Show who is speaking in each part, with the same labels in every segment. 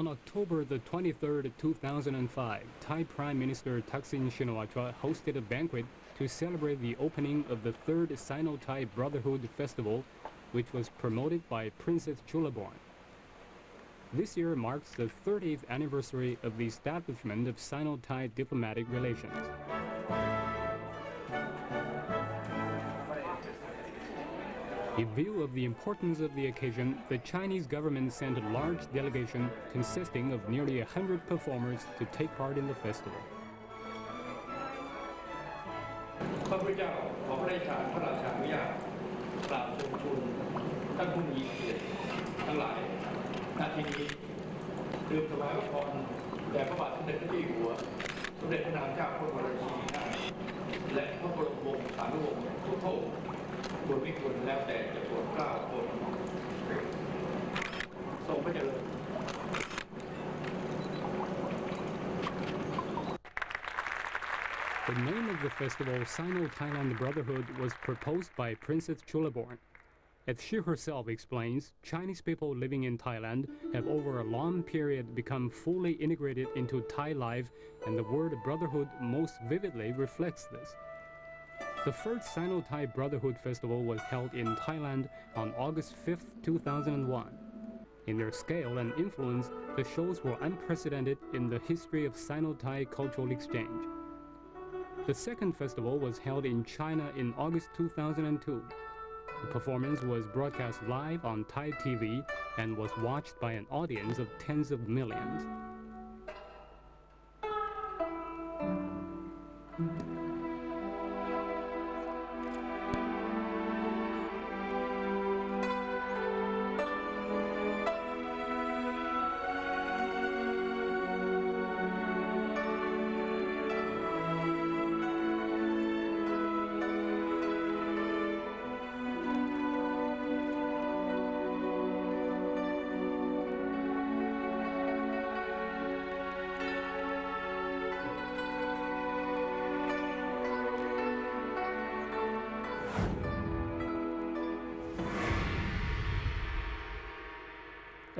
Speaker 1: On October the 23rd, 2005, Thai Prime Minister Thaksin Shinawatra hosted a banquet to celebrate the opening of the third Sino-Thai Brotherhood Festival, which was promoted by Princess Chulalongkorn. This year marks the 30th anniversary of the establishment of Sino-Thai diplomatic relations. In view of the importance of the occasion, the Chinese government sent a large delegation consisting of nearly 100 performers to take part in the festival.
Speaker 2: พระพุทธเจ้าขอพระราชทานพระราชานุญาตกราบเชิญชวนท่านผู้มีเกียรติทั้งหลายณที่นี้ดื่มถวายพระพรแด่พระบาทสมเด็จพระเจ้าอยู่หัวสมเด็จพระนางเจ้าพระบรมราชินีนาถและพระบรมวงศานุวงศ์ทุกพระองค์ควรไม่ควรแล้วแต่จะโปรดเกล้าโปรดทรงพระเจริญ
Speaker 1: The name of the festival, Sino-Thailand Brotherhood, was proposed by Princess Chulalongkorn. As she herself explains, Chinese people living in Thailand have over a long period become fully integrated into Thai life, and the word brotherhood most vividly reflects this. The first Sino-Thai Brotherhood Festival was held in Thailand on August 5, 2001. In their scale and influence, the shows were unprecedented in the history of Sino-Thai cultural exchange. The second festival was held in China in August 2002. The performance was broadcast live on Thai TV and was watched by an audience of tens of millions.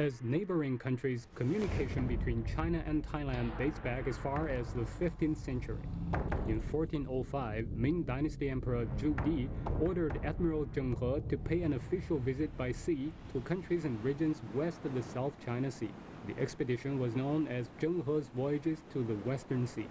Speaker 1: As neighboring countries, communication between China and Thailand dates back as far as the 15th century. In 1405, Ming Dynasty Emperor Zhu Di ordered Admiral Zheng He to pay an official visit by sea to countries and regions west of the South China Sea. The expedition was known as Zheng He's Voyages to the Western Seas.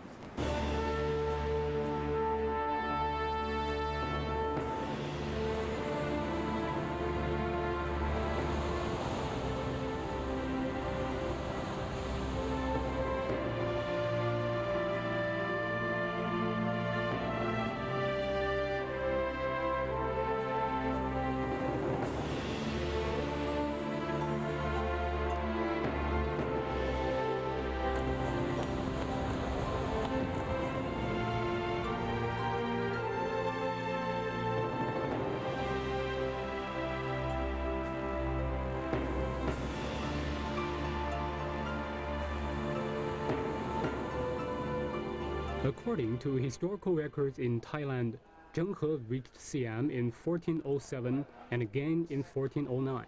Speaker 1: According to historical records in Thailand, Zheng He reached Siam in 1407 and again in 1409.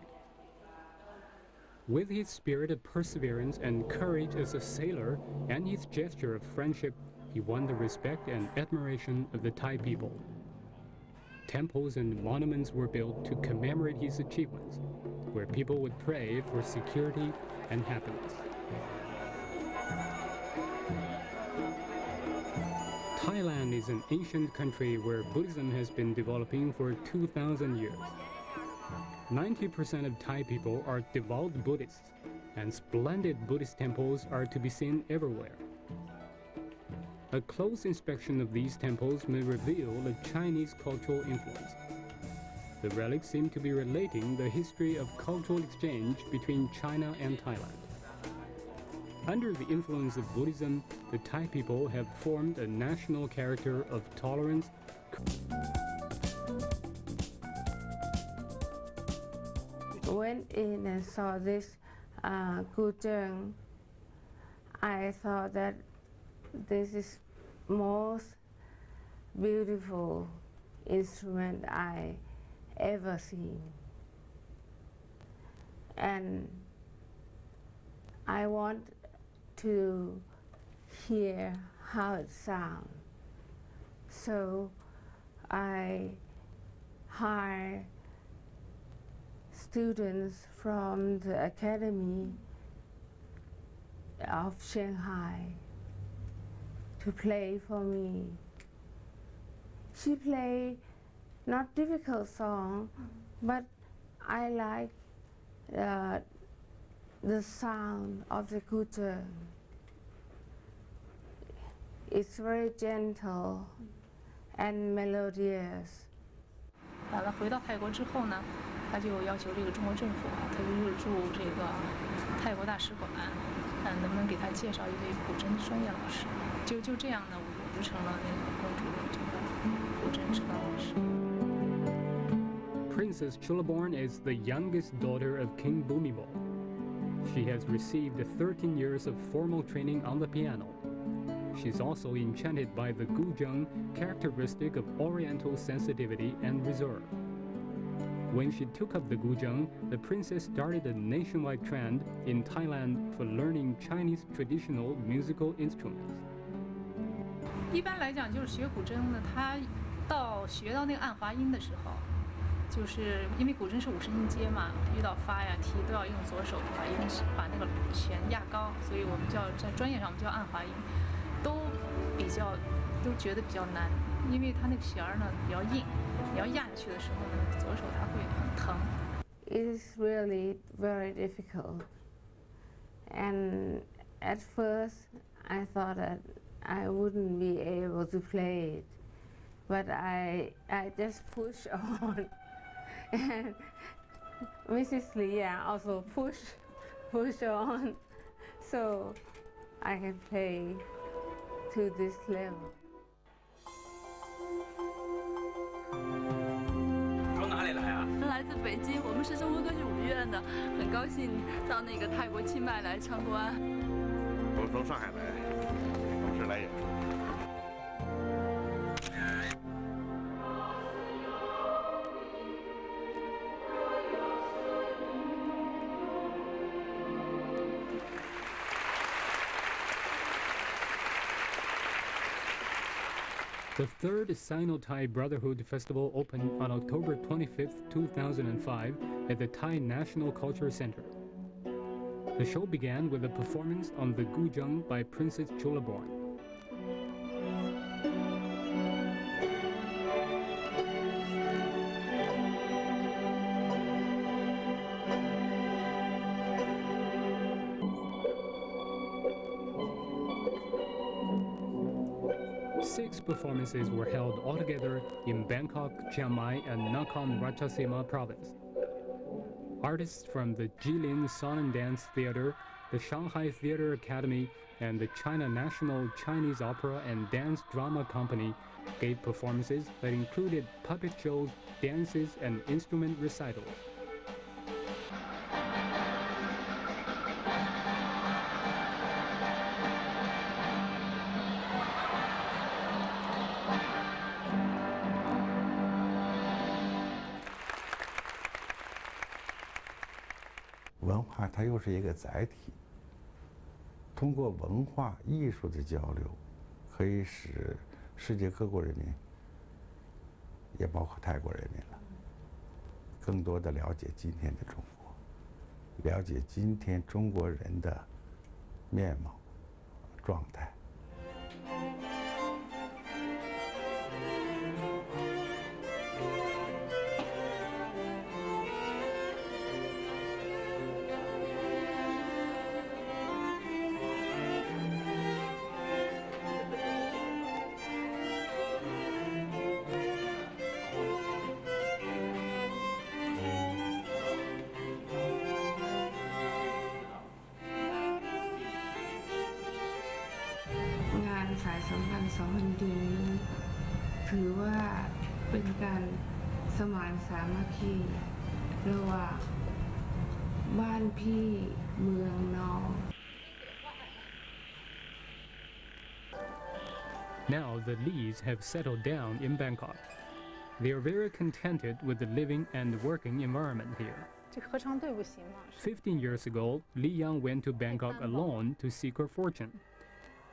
Speaker 1: With his spirit of perseverance and courage as a sailor and his gesture of friendship, he won the respect and admiration of the Thai people. Temples and monuments were built to commemorate his achievements, where people would pray for security and happiness. Thailand is an ancient country where Buddhism has been developing for 2,000 years. 90% of Thai people are devout Buddhists, and splendid Buddhist temples are to be seen everywhere. A close inspection of these temples may reveal the Chinese cultural influence. The relics seem to be relating the history of cultural exchange between China and Thailand. Under the influence of Buddhism, the Thai people have formed a national character of tolerance.
Speaker 3: When I saw this guzheng, I thought that this is most beautiful instrument I ever seen. And I want to hear how it sounds. So I hire students from the Academy of Shanghai to play for me. She played not difficult song, but I like the sound of the guzheng. It's very gentle and melodious.
Speaker 4: 完了，回到泰国之后呢，他就要求这个中国政府，他就入驻这个泰国大使馆，能不能给他介绍一位古筝专业老师？就这样呢，我就成了那个公主的这个古筝指导老师。
Speaker 1: Princess Chulaborn is the youngest daughter of King Bhumibol. She has received 13 years of formal training on the piano. She's also enchanted by the guzheng, characteristic of Oriental sensitivity and reserve. When she took up the guzheng, the princess started a nationwide trend in Thailand for learning Chinese traditional musical instruments.
Speaker 4: 一般来讲，就是学古筝呢，他学到那个按滑音的时候，就是因为古筝是50音阶嘛，遇到发呀、提都要用左手把那个弦压高，所以我们在专业上我们叫按滑音，都觉得比较难，因为它那个弦儿呢比较硬，你要压下去的时候呢，左手它会很疼。
Speaker 3: It is really very difficult, and at first I thought that I wouldn't be able to play it, but I just push on, and Mrs. Lia also push on, so I can play to this level.
Speaker 5: 从哪里来啊？
Speaker 6: 来自北京，我们是中国歌剧舞院的，很高兴到那个泰国清迈来参观。
Speaker 5: 我从上海来，同时来演出。
Speaker 1: The third Sino-Thai Brotherhood Festival opened on October 25, 2005 at the Thai National Culture Center. The show began with a performance on the guzheng by Princess Chulaborn. Six performances were held altogether in Bangkok, Chiang Mai, and Nakhon Ratchasima province. Artists from the Jilin Song and Dance Theater, the Shanghai Theater Academy, and the China National Chinese Opera and Dance Drama Company gave performances that included puppet shows, dances, and instrument recitals.
Speaker 7: “文化它又是一个载体，通过文化艺术的交流，可以使世界各国人民，也包括泰国人民了，更多的了解今天的中国，了解今天中国人的面貌、状态。”
Speaker 3: สายสัมพันธ์สองแผ่นดินนี้ถือว่าเป็นการสมานสามัคคีระหว่างบ้านพี่เมืองน้อง
Speaker 1: Now the Lees have settled down in Bangkok. They are very contented with the living and working environment here.
Speaker 4: 这合唱队不行吗
Speaker 1: ？15 years ago, Li Yang went to Bangkok alone to seek her fortune.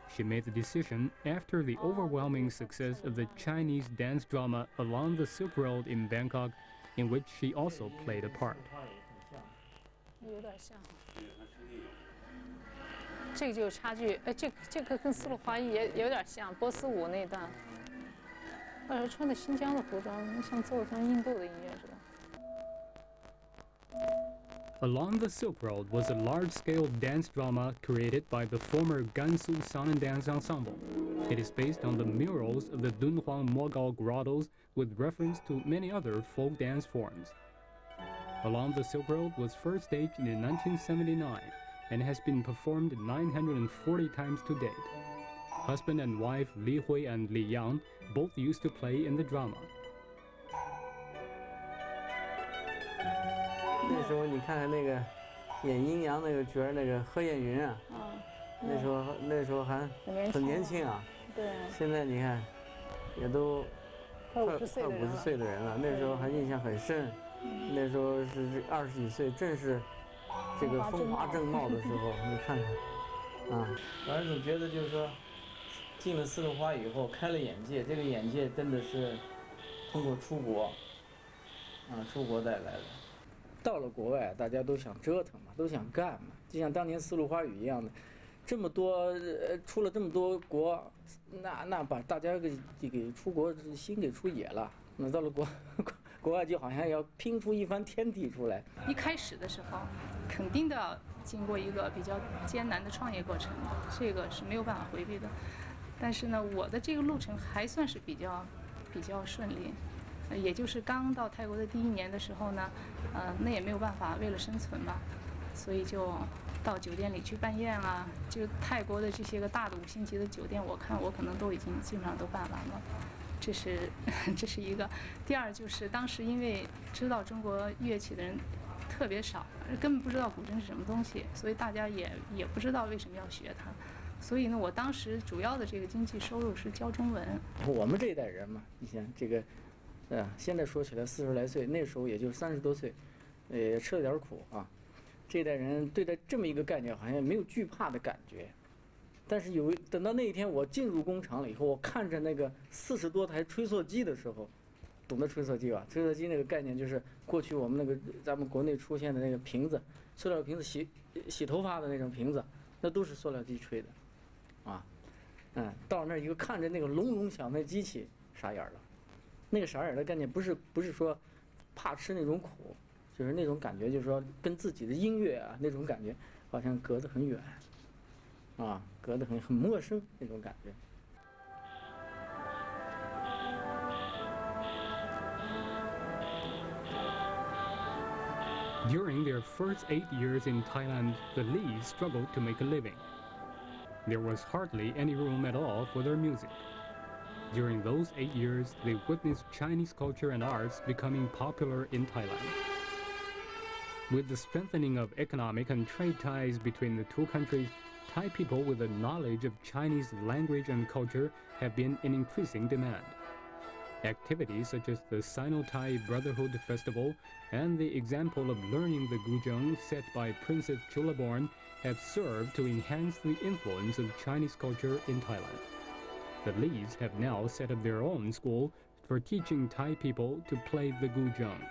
Speaker 1: She made the decision after the overwhelming success of the Chinese dance drama Along the Silk Road in Bangkok, in which she also played a part.
Speaker 4: 有点像。这个就有差距，这个跟丝路花艺也有点像，波斯舞那段。穿的新疆的服装，像印度的音乐似的。
Speaker 1: Along the Silk Road was a large-scale dance drama created by the former Gansu Song and Dance Ensemble. It is based on the murals of the Dunhuang Mogao grottos with reference to many other folk dance forms. Along the Silk Road was first staged in 1979 and has been performed 940 times to date. Husband and wife Li Hui and Li Yang both used to play in the drama.
Speaker 8: 那时候你看看那个演阴阳那个角儿，那个何艳云啊，那时候还很年轻啊。
Speaker 4: 对。
Speaker 8: 现在你看，也都
Speaker 4: 快50
Speaker 8: 岁的人了。那时候还印象很深，那时候是20几岁，正是这个风华正茂的时候。你看看，啊，反正总觉得就是说，进了丝路花以后开了眼界，这个眼界真的是通过出国，出国带来的。 到了国外，大家都想折腾嘛，都想干嘛，就像当年丝路花语一样的，这么多出了这么多国，那把大家给出国心给出野了。那到了国外，就好像要拼出一番天地出来。
Speaker 4: 一开始的时候，肯定的要经过一个比较艰难的创业过程，这个是没有办法回避的。但是呢，我的这个路程还算是比较顺利。 也就是刚到泰国的第1年的时候呢，那也没有办法，为了生存嘛，所以就到酒店里去办宴啊。就泰国的这些个大的5星级的酒店，我看我可能都已经基本上都办完了。这是一个。第二就是当时因为知道中国乐器的人特别少，根本不知道古筝是什么东西，所以大家也不知道为什么要学它。所以呢，我当时主要的这个经济收入是教中文。
Speaker 8: 我们这一代人嘛，你想这个。 现在说起来40来岁，那时候也就30多岁，吃了点苦啊。这一代人对待这么一个概念，好像没有惧怕的感觉。但是等到那一天我进入工厂了以后，我看着那个40多台吹塑机的时候，懂得吹塑机吧？吹塑机那个概念就是过去我们那个咱们国内出现的那个瓶子，塑料瓶子洗头发的那种瓶子，那都是塑料机吹的，啊，到那儿一个看着那个隆隆响那机器，傻眼了。 那个傻眼的概念不是说怕吃那种苦，就是那种感觉，就是说跟自己的音乐啊那种感觉好像隔得很远，隔得很陌生那种感觉。
Speaker 1: During their first 8 years in Thailand, the Lees struggled to make a living. There was hardly any room at all for their music. During those 8 years, they witnessed Chinese culture and arts becoming popular in Thailand. With the strengthening of economic and trade ties between the two countries, Thai people with a knowledge of Chinese language and culture have been in increasing demand. Activities such as the Sino-Thai Brotherhood Festival and the example of learning the guzheng set by Princess Chulaborn have served to enhance the influence of Chinese culture in Thailand. The Lees have now set up their own school for teaching Thai people to play the guzheng.
Speaker 4: “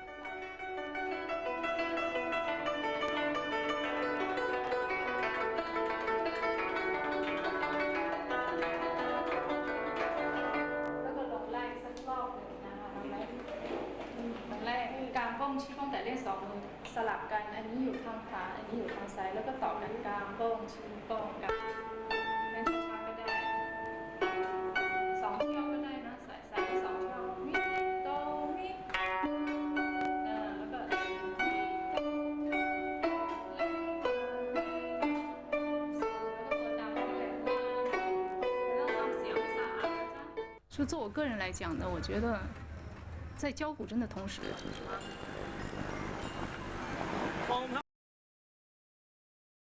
Speaker 4: 就做我个人来讲呢，我觉得在教古筝的同时，就是